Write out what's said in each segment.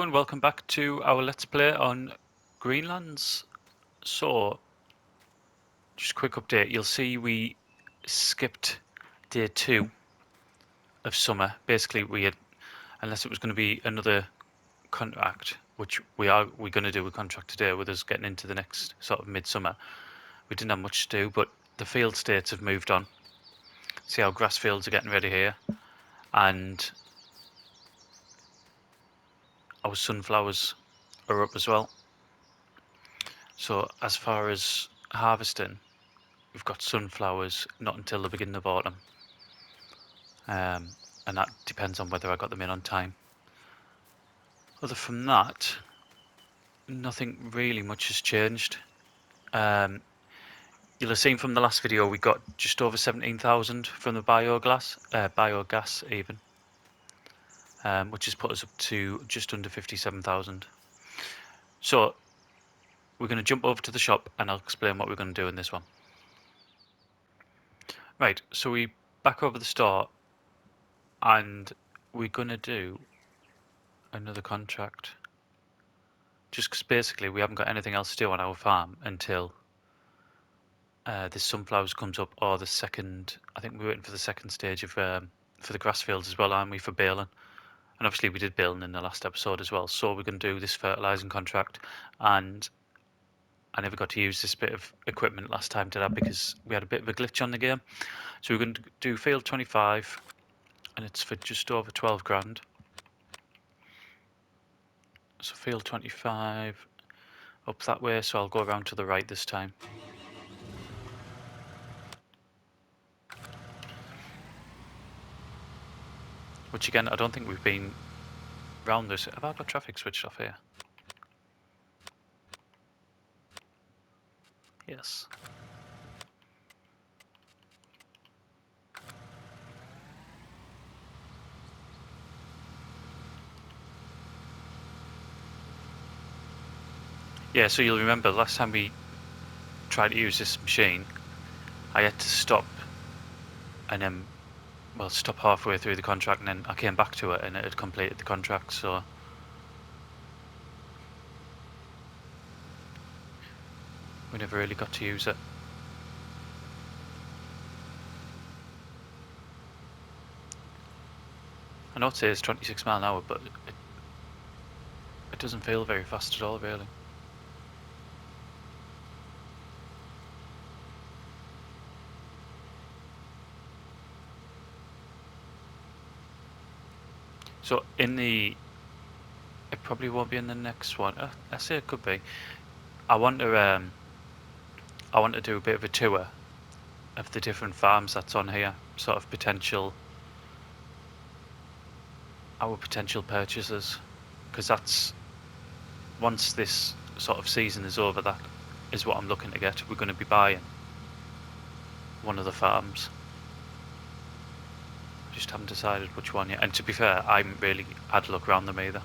and welcome back to our Let's Play on Greenlands. So, just a quick update. You'll see we skipped day 2 of summer. Basically, we had, unless it was going to be another contract, which we're going to do a contract today with us getting into the next sort of midsummer. We didn't have much to do, but the field states have moved on. See how grass fields are getting ready here, and our sunflowers are up as well. So as far as harvesting, we've got sunflowers not until the beginning of autumn, and that depends on whether I got them in on time. Other from that, nothing really much has changed. You'll have seen from the last video we got just over 17,000 from the biogas even, which has put us up to just under 57,000. So we're going to jump over to the shop and I'll explain what we're going to do in this one. Right, so we back over the store and we're going to do another contract. Just because basically we haven't got anything else to do on our farm until this sunflowers comes up, or the second, I think we're waiting for the second stage of for the grass fields as well, aren't we, for baling? And obviously we did baling in the last episode as well, so we're going to do this fertilising contract. And I never got to use this bit of equipment last time, did I? Because we had a bit of a glitch on the game. So we're going to do field 25 and it's for just over 12 grand. So field 25 up that way, so I'll go around to the right this time. Which again, I don't think we've been round this. Have I got traffic switched off here? Yes. Yeah, so you'll remember last time we tried to use this machine, I had to stop and then, well, stop halfway through the contract, and then I came back to it and it had completed the contract, so we never really got to use it. I know it says 26 mile an hour, but it doesn't feel very fast at all, really. So it probably won't be in the next one. I say it could be. I want to do a bit of a tour of the different farms that's on here, sort of our potential purchases, because that's, once this sort of season is over, that is what I'm looking to get. We're going to be buying one of the farms. Just haven't decided which one yet, and to be fair, I haven't really had a look around them either.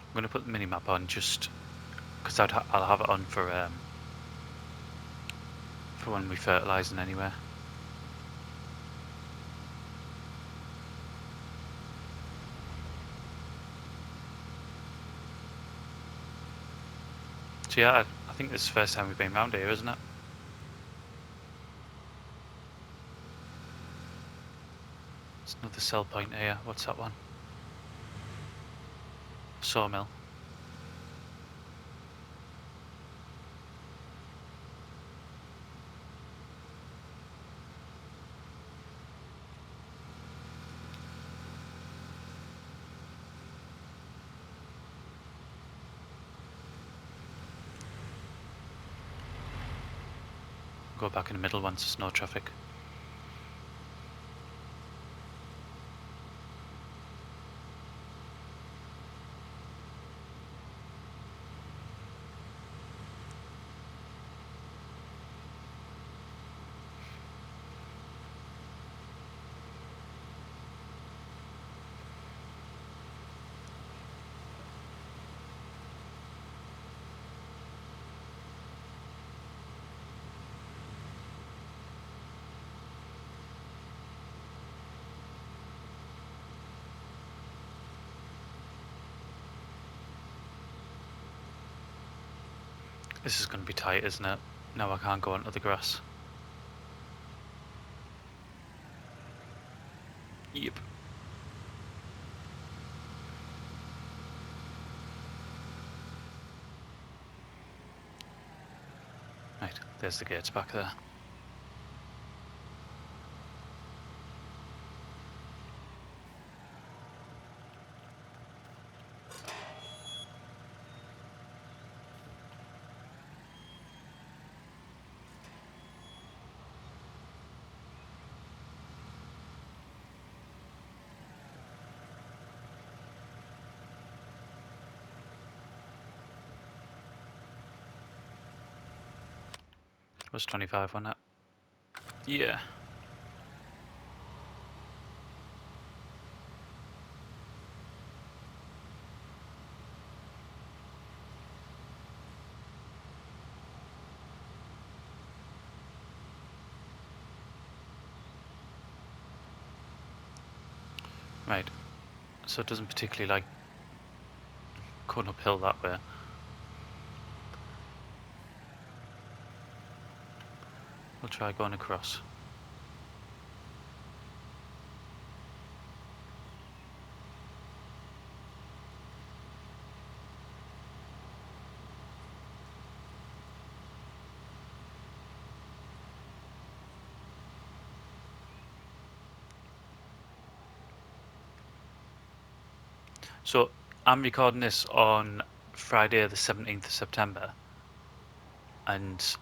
I'm going to put the mini-map on just because I'll have it on for when we fertilising anyway. So yeah, I think this is the first time we've been round here, isn't it? There's another sell point here. What's that one? Sawmill. Go back in the middle once there's no traffic. This is going to be tight, isn't it? Now I can't go onto the grass. Yep. Right, there's the gates back there. It was 25, wasn't it? Yeah. Right. So it doesn't particularly like going uphill that way. We'll try going across. So I'm recording this on Friday the 17th of September, and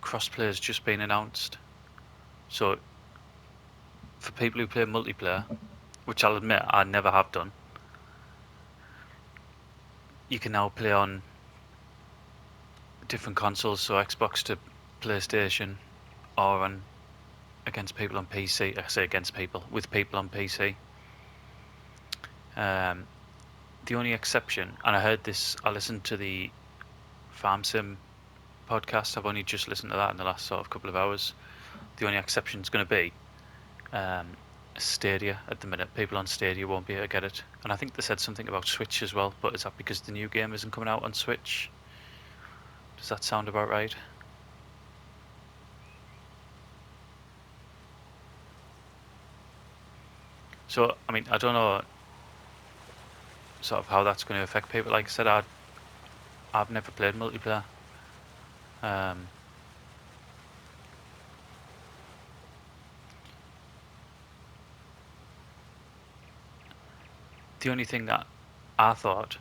crossplay has just been announced. So for people who play multiplayer, which I'll admit I never have done, you can now play on different consoles, so Xbox to PlayStation, or on against people on PC. I say against people, with people on PC. The only exception, and I heard this, I listened to the Farm Sim podcast. I've only just listened to that in the last sort of couple of hours. The only exception is going to be Stadia at the minute. People on Stadia won't be able to get it. And I think they said something about Switch as well, but is that because the new game isn't coming out on Switch? Does that sound about right? So, I mean, I don't know sort of how that's going to affect people. Like I said, I've never played multiplayer. Um, the only thing that I thought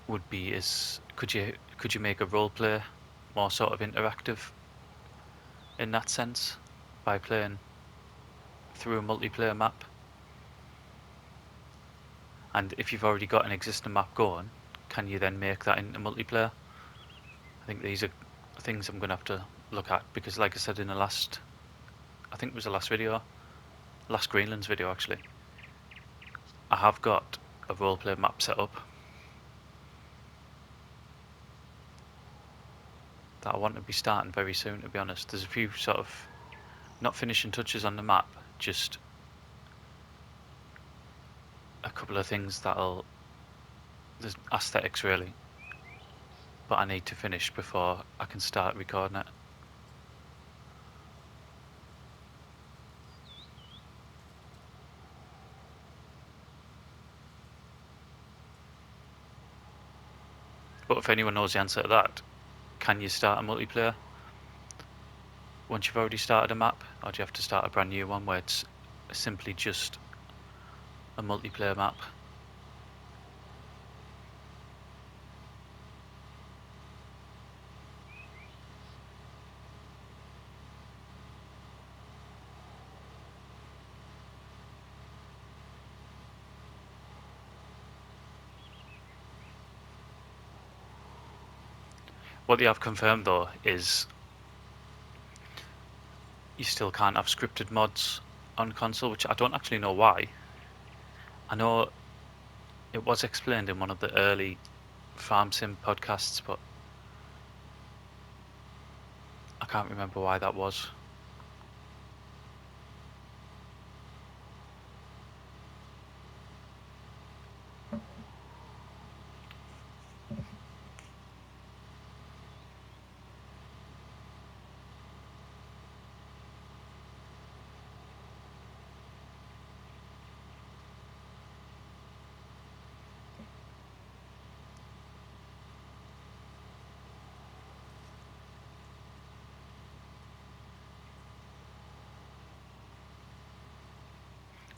would be is could you make a role play more sort of interactive in that sense by playing through a multiplayer map? And if you've already got an existing map going, can you then make that into multiplayer? I think these are things I'm going to have to look at, because like I said in the last, I think it was the last video, last Greenlands video actually, I have got a roleplay map set up that I want to be starting very soon, to be honest. There's a few sort of not finishing touches on the map, just a couple of things that'll, there's aesthetics really, but I need to finish before I can start recording it. But if anyone knows the answer to that, can you start a multiplayer once you've already started a map, or do you have to start a brand new one where it's simply just a multiplayer map? What they have confirmed though is you still can't have scripted mods on console, which I don't actually know why. I know it was explained in one of the early Farm Sim podcasts, but I can't remember why that was.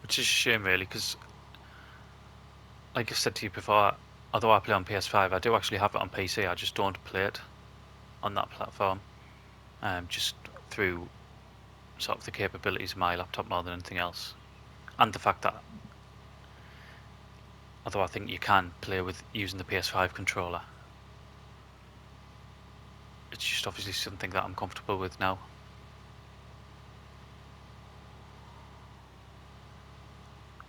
which is a shame really, because like I said to you before, although I play on PS5, I do actually have it on PC. I just don't play it on that platform, just through sort of the capabilities of my laptop more than anything else, and the fact that although I think you can play with using the PS5 controller, it's just obviously something that I'm comfortable with now.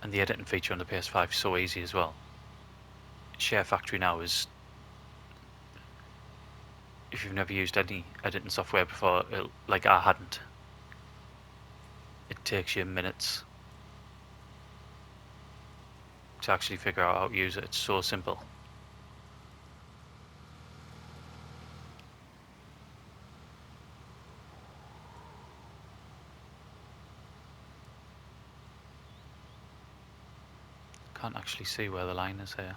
And the editing feature on the PS5 is so easy as well. Share Factory now is, if you've never used any editing software before, like I hadn't, it takes you minutes to actually figure out how to use it. It's so simple. Can't actually see where the line is here.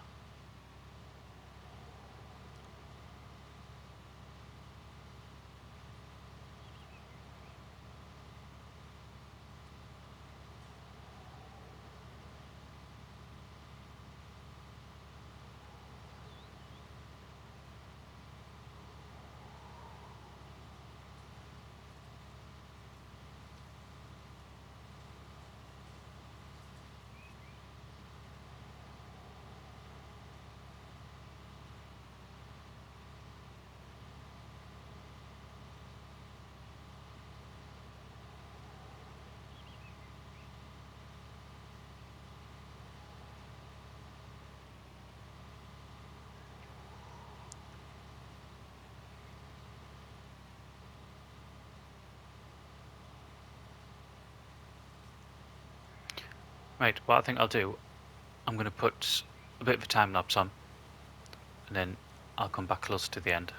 Right, what I think I'll do, I'm going to put a bit of a time lapse on, and then I'll come back closer to the end.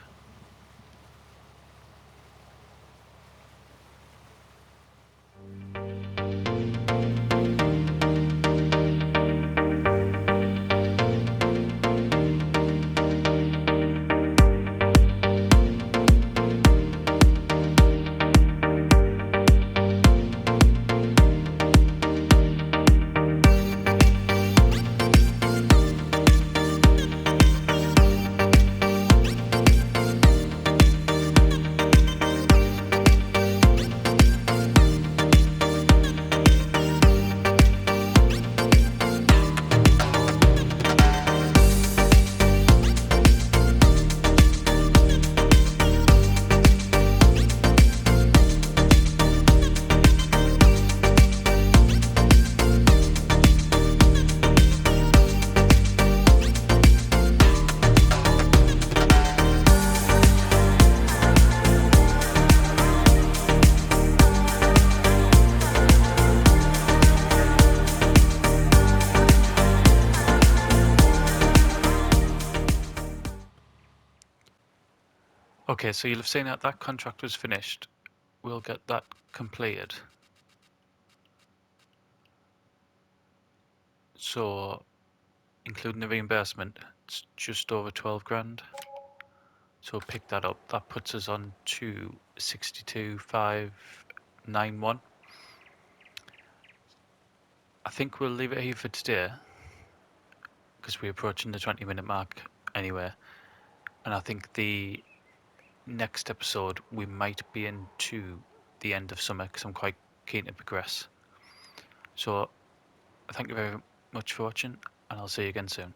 Okay, so you'll have seen that that contract was finished. We'll get that completed. So, including the reimbursement, it's just over 12 grand. So we'll pick that up. That puts us on to 62,591. I think we'll leave it here for today because we're approaching the 20-minute mark anyway. And I think the next episode we might be into the end of summer because I'm quite keen to progress. So thank you very much for watching, and I'll see you again soon.